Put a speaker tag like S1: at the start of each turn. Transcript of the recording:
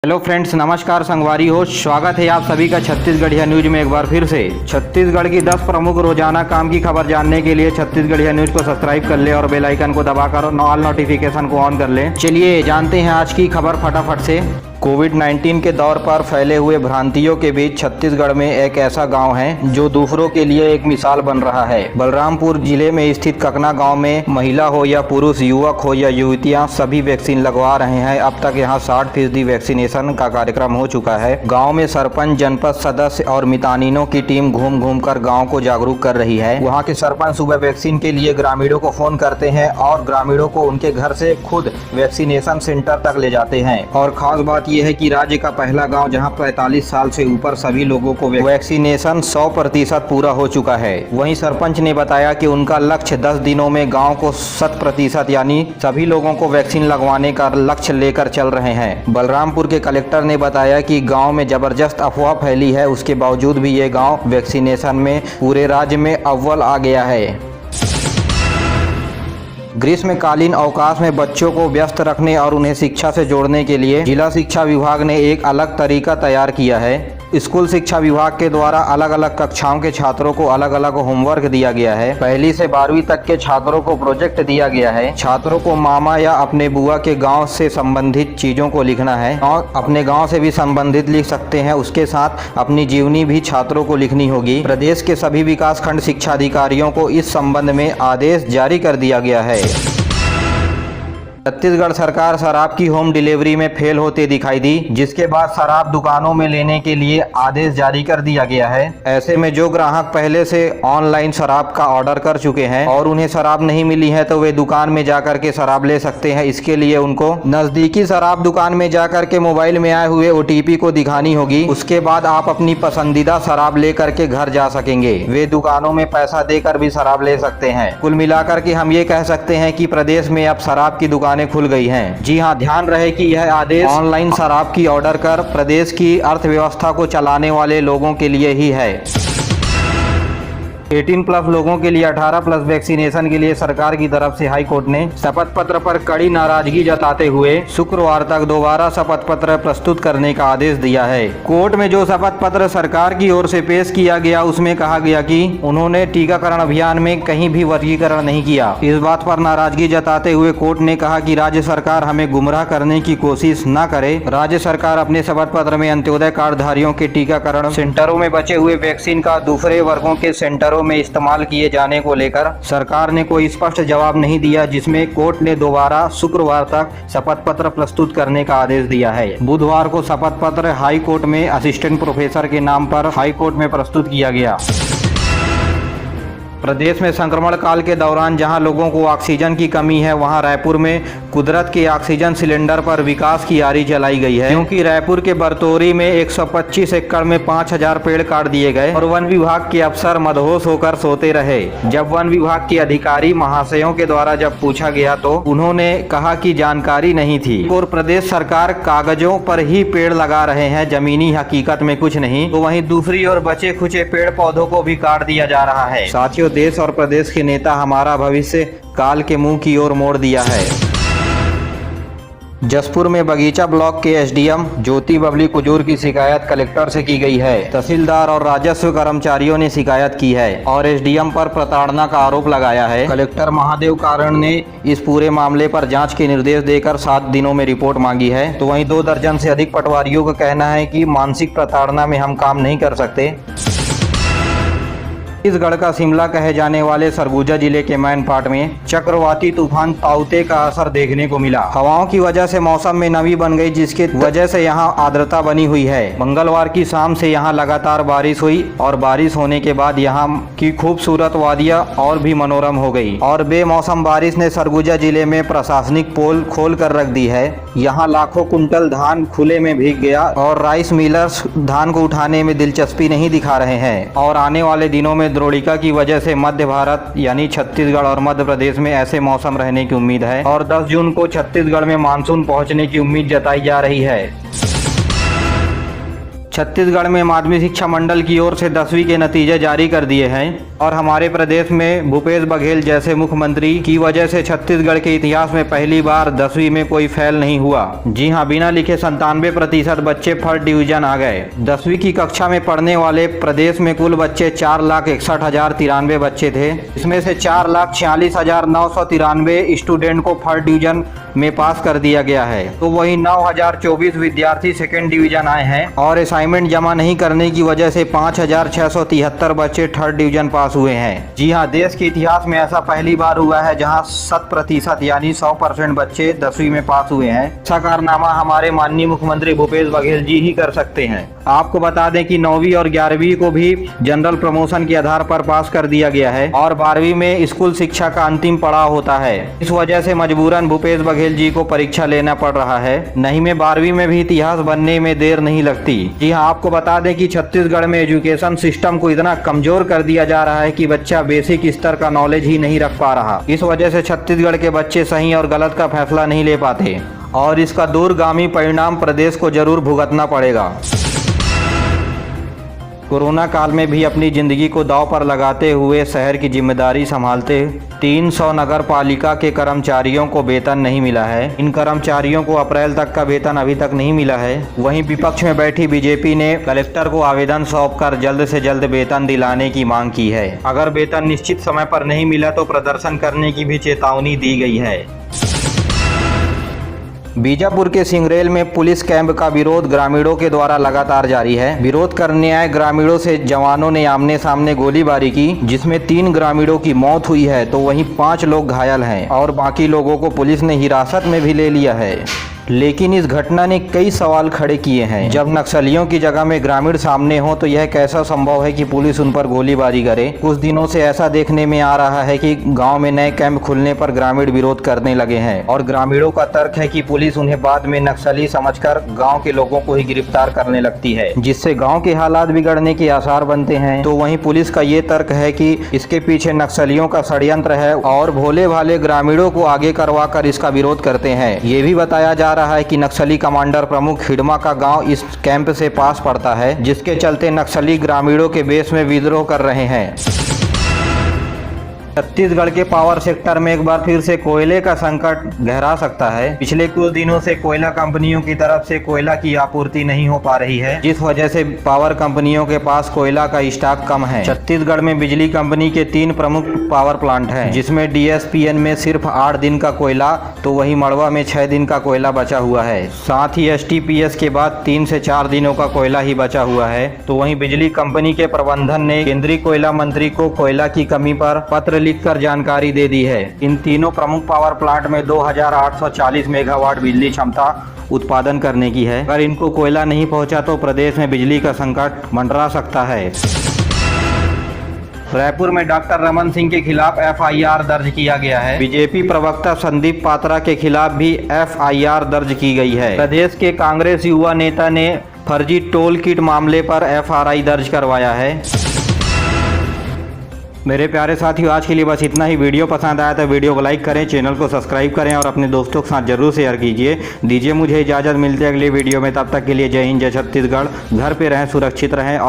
S1: Hello friends, नमस्कार संगवारी हो। स्वागत है आप सभी का छत्तीसगढ़िया न्यूज में एक बार फिर से। छत्तीसगढ़ की 10 प्रमुख रोजाना काम की खबर जानने के लिए छत्तीसगढ़िया न्यूज को सब्सक्राइब कर ले और बेल आइकन को दबाकर ऑल नोटिफिकेशन को ऑन कर ले। चलिए जानते हैं आज की खबर फटाफट से। कोविड-19 के दौर पर फैले हुए भ्रांतियों के बीच छत्तीसगढ़ में एक ऐसा गांव है जो दूसरों के लिए एक मिसाल बन रहा है। बलरामपुर जिले में स्थित ककना गांव में महिला हो या पुरुष, युवक हो या युवतियां, सभी वैक्सीन लगवा रहे हैं। अब तक यहां 60% वैक्सीनेशन का कार्यक्रम हो चुका है। गाँव में सरपंच, जनपद सदस्य और मितानिनों की टीम घूम घूम कर गाँव को जागरूक कर रही है। वहाँ के सरपंच सुबह वैक्सीन के लिए ग्रामीणों को फोन करते हैं और ग्रामीणों को उनके घर से खुद वैक्सीनेशन सेंटर तक ले जाते हैं। और खास बात यह है कि राज्य का पहला गांव जहां 45 साल से ऊपर सभी लोगों को वैक्सीनेशन 100% पूरा हो चुका है। वहीं सरपंच ने बताया कि उनका लक्ष्य 10 दिनों में गांव को 100% यानी सभी लोगों को वैक्सीन लगवाने का लक्ष्य लेकर चल रहे हैं। बलरामपुर के कलेक्टर ने बताया कि गाँव में जबरदस्त अफवाह फैली है, उसके बावजूद भी ये गाँव वैक्सीनेशन में पूरे राज्य में अव्वल आ गया है। ग्रीष्मकालीन अवकाश में बच्चों को व्यस्त रखने और उन्हें शिक्षा से जोड़ने के लिए जिला शिक्षा विभाग ने एक अलग तरीका तैयार किया है। स्कूल शिक्षा विभाग के द्वारा अलग अलग कक्षाओं के छात्रों को अलग अलग होमवर्क दिया गया है। पहली से 12वीं तक के छात्रों को प्रोजेक्ट दिया गया है। छात्रों को मामा या अपने बुआ के गांव से संबंधित चीजों को लिखना है और अपने गांव से भी संबंधित लिख सकते हैं। उसके साथ अपनी जीवनी भी छात्रों को लिखनी होगी। प्रदेश के सभी विकास खंड शिक्षा अधिकारियों को इस संबंध में आदेश जारी कर दिया गया है। छत्तीसगढ़ सरकार शराब की होम डिलीवरी में फेल होते दिखाई दी, जिसके बाद शराब दुकानों में लेने के लिए आदेश जारी कर दिया गया है। ऐसे में जो ग्राहक पहले से ऑनलाइन शराब का ऑर्डर कर चुके हैं और उन्हें शराब नहीं मिली है तो वे दुकान में जाकर के शराब ले सकते हैं। इसके लिए उनको नजदीकी शराब दुकान में जाकर के मोबाइल में आए हुए OTP को दिखानी होगी। उसके बाद आप अपनी पसंदीदा शराब लेकर के घर जा सकेंगे। वे दुकानों में पैसा देकर भी शराब ले सकते हैं। कुल मिलाकर के हम ये कह सकते हैं कि प्रदेश में अब शराब की दुकानें खुल गई हैं। जी हां, ध्यान रहे कि यह आदेश ऑनलाइन शराब की ऑर्डर कर प्रदेश की अर्थव्यवस्था को चलाने वाले लोगों के लिए ही है। 18+ लोगों के लिए 18+ वैक्सीनेशन के लिए सरकार की तरफ से हाई कोर्ट ने शपथ पत्र पर कड़ी नाराजगी जताते हुए शुक्रवार तक दोबारा शपथ पत्र प्रस्तुत करने का आदेश दिया है। कोर्ट में जो शपथ पत्र सरकार की ओर से पेश किया गया उसमें कहा गया कि उन्होंने टीकाकरण अभियान में कहीं भी वर्गीकरण नहीं किया। इस बात पर नाराजगी जताते हुए कोर्ट ने कहा कि राज्य सरकार हमें गुमराह करने की कोशिश न करे। राज्य सरकार अपने शपथ पत्र में अंत्योदय कार्डधारियों के टीकाकरण सेंटरों में बचे हुए वैक्सीन का दूसरे वर्गों के सेंटरों में इस्तेमाल किए जाने को लेकर सरकार ने कोई स्पष्ट जवाब नहीं दिया, जिसमें कोर्ट ने दोबारा शुक्रवार तक शपथ पत्र प्रस्तुत करने का आदेश दिया है। बुधवार को शपथ पत्र हाई कोर्ट में असिस्टेंट प्रोफेसर के नाम पर हाई कोर्ट में प्रस्तुत किया गया। प्रदेश में संक्रमण काल के दौरान जहां लोगों को ऑक्सीजन की कमी है, वहां रायपुर में कुदरत के ऑक्सीजन सिलेंडर पर विकास की आरी चलाई गई है, क्योंकि रायपुर के बरतोरी में 125 एकड़ में 5000 पेड़ काट दिए गए और वन विभाग के अफसर मदहोश होकर सोते रहे। जब वन विभाग के अधिकारी महाशयों के द्वारा जब पूछा गया तो उन्होंने कहा कि जानकारी नहीं थी और प्रदेश सरकार कागजों पर ही पेड़ लगा रहे हैं, जमीनी हकीकत में कुछ नहीं। तो वहीं दूसरी ओर बचे खुचे पेड़ पौधों को भी काट दिया जा रहा है। साथियों, देश और प्रदेश के नेता हमारा भविष्य काल के मुंह की ओर मोड़ दिया है। जसपुर में बगीचा ब्लॉक के SDM ज्योति बबली कुजूर की शिकायत कलेक्टर से की गई है। तहसीलदार और राजस्व कर्मचारियों ने शिकायत की है और SDM पर प्रताड़ना का आरोप लगाया है। कलेक्टर महादेव कारण ने इस पूरे मामले पर जांच के निर्देश देकर 7 दिनों में रिपोर्ट मांगी है। तो वहीं 2 दर्जन से अधिक पटवारियों का कहना है कि मानसिक प्रताड़ना में हम काम नहीं कर सकते। छत्तीसगढ़ का शिमला कहे जाने वाले सरगुजा जिले के मैनपाट में चक्रवाती तूफान ताउते का असर देखने को मिला। हवाओं की वजह से मौसम में नमी बन गई, जिसके वजह से यहां आर्द्रता बनी हुई है। मंगलवार की शाम से यहां लगातार बारिश हुई और बारिश होने के बाद यहां की खूबसूरत वादियां और भी मनोरम हो गई। और बेमौसम बारिश ने सरगुजा जिले में प्रशासनिक पोल खोल कर रख दी है। यहाँ लाखों कुंटल धान खुले में भीग गया और राइस मिलर्स धान को उठाने में दिलचस्पी नहीं दिखा रहे हैं। और आने वाले दिनों में द्रोणिका की वजह से मध्य भारत यानी छत्तीसगढ़ और मध्य प्रदेश में ऐसे मौसम रहने की उम्मीद है और 10 जून को छत्तीसगढ़ में मानसून पहुंचने की उम्मीद जताई जा रही है। छत्तीसगढ़ में माध्यमिक शिक्षा मंडल की ओर से 10वीं के नतीजे जारी कर दिए हैं और हमारे प्रदेश में भूपेश बघेल जैसे मुख्यमंत्री की वजह से छत्तीसगढ़ के इतिहास में पहली बार 10वीं में कोई फेल नहीं हुआ। जी हां, बिना लिखे 97% बच्चे फर्स्ट डिवीजन आ गए। 10वीं की कक्षा में पढ़ने वाले प्रदेश में कुल बच्चे 4,61,093 बच्चे थे। इसमें से 4,46,993 स्टूडेंट को फर्स्ट डिवीजन में पास कर दिया गया है, तो वही 9,024 विद्यार्थी सेकेंड डिवीजन आए हैं और असाइनमेंट जमा नहीं करने की वजह से 5,673 बच्चे थर्ड डिवीजन पास हुए हैं। जी हां, देश के इतिहास में ऐसा पहली बार हुआ है जहां 100% यानी 100% बच्चे 10वीं में पास हुए हैं। ऐसा कारनामा हमारे माननीय मुख्यमंत्री भूपेश बघेल जी ही कर सकते हैं। आपको बता दें कि 9वीं और 11वीं को भी जनरल प्रमोशन के आधार पर पास कर दिया गया है और 12वीं में स्कूल शिक्षा का अंतिम पड़ाव होता है। इस वजह से मजबूरन भूपेश बघेल जी को परीक्षा लेना पड़ रहा है, नहीं में 12वीं में भी इतिहास बनने में देर नहीं लगती। जी हाँ, आपको बता दें कि छत्तीसगढ़ में एजुकेशन सिस्टम को इतना कमजोर कर दिया जा रहा है कि बच्चा बेसिक स्तर का नॉलेज ही नहीं रख पा रहा। इस वजह से छत्तीसगढ़ के बच्चे सही और गलत का फैसला नहीं ले पाते और इसका दूरगामी परिणाम प्रदेश को जरूर भुगतना पड़ेगा। कोरोना काल में भी अपनी जिंदगी को दांव पर लगाते हुए शहर की जिम्मेदारी संभालते 300 नगर पालिका के कर्मचारियों को वेतन नहीं मिला है। इन कर्मचारियों को अप्रैल तक का वेतन अभी तक नहीं मिला है। वहीं विपक्ष में बैठी बीजेपी ने कलेक्टर को आवेदन सौंपकर जल्द से जल्द वेतन दिलाने की मांग की है। अगर वेतन निश्चित समय पर नहीं मिला तो प्रदर्शन करने की भी चेतावनी दी गई है। बीजापुर के सिंगरेल में पुलिस कैंप का विरोध ग्रामीणों के द्वारा लगातार जारी है। विरोध करने आए ग्रामीणों से जवानों ने आमने सामने गोलीबारी की, जिसमें 3 ग्रामीणों की मौत हुई है तो वहीं 5 लोग घायल हैं और बाकी लोगों को पुलिस ने हिरासत में भी ले लिया है। लेकिन इस घटना ने कई सवाल खड़े किए हैं। जब नक्सलियों की जगह में ग्रामीण सामने हो तो यह कैसा संभव है कि पुलिस उन पर गोलीबारी करे। कुछ दिनों से ऐसा देखने में आ रहा है कि गांव में नए कैंप खुलने पर ग्रामीण विरोध करने लगे हैं और ग्रामीणों का तर्क है कि पुलिस उन्हें बाद में नक्सली समझकर गाँव के लोगों को ही गिरफ्तार करने लगती है, जिससे गाँव के हालात बिगड़ने के आसार बनते हैं। तो वहीं पुलिस का ये तर्क है कि इसके पीछे नक्सलियों का षड्यंत्र है और भोले भाले ग्रामीणों को आगे करवा कर इसका विरोध करते हैं। ये भी बताया जा रहा है कि नक्सली कमांडर प्रमुख हिडमा का गांव इस कैंप से पास पड़ता है, जिसके चलते नक्सली ग्रामीणों के बेस में विद्रोह कर रहे हैं। छत्तीसगढ़ के पावर सेक्टर में एक बार फिर से कोयले का संकट गहरा सकता है। पिछले कुछ दिनों से कोयला कंपनियों की तरफ से कोयला की आपूर्ति नहीं हो पा रही है, जिस वजह से पावर कंपनियों के पास कोयला का स्टॉक कम है। छत्तीसगढ़ में बिजली कंपनी के 3 प्रमुख पावर प्लांट हैं, जिसमें DSPN में सिर्फ 8 दिन का कोयला तो वहीं मड़वा में 6 दिन का कोयला बचा हुआ है। साथ ही STPS के बाद 3 से 4 दिनों का कोयला ही बचा हुआ है। तो वहीं बिजली कंपनी के प्रबंधन ने केंद्रीय कोयला मंत्री को कोयला की कमी पर पत्र लिखकर जानकारी दे दी है। इन तीनों प्रमुख पावर प्लांट में 2840 मेगावाट बिजली क्षमता उत्पादन करने की है। अगर इनको कोयला नहीं पहुंचा तो प्रदेश में बिजली का संकट मंडरा सकता है। रायपुर में डॉक्टर रमन सिंह के खिलाफ FIR दर्ज किया गया है। बीजेपी प्रवक्ता संदीप पात्रा के खिलाफ भी FIR दर्ज की गई है। प्रदेश के कांग्रेस युवा नेता ने फर्जी टोल किट मामले पर FRI दर्ज करवाया है। मेरे प्यारे साथियों, आज के लिए बस इतना ही। वीडियो पसंद आया तो वीडियो को लाइक करें, चैनल को सब्सक्राइब करें और अपने दोस्तों के साथ जरूर शेयर कीजिए। दीजिए मुझे इजाज़त, मिलते हैं अगले वीडियो में। तब तक के लिए जय हिंद, जय छत्तीसगढ़। घर पे रहें, सुरक्षित रहें और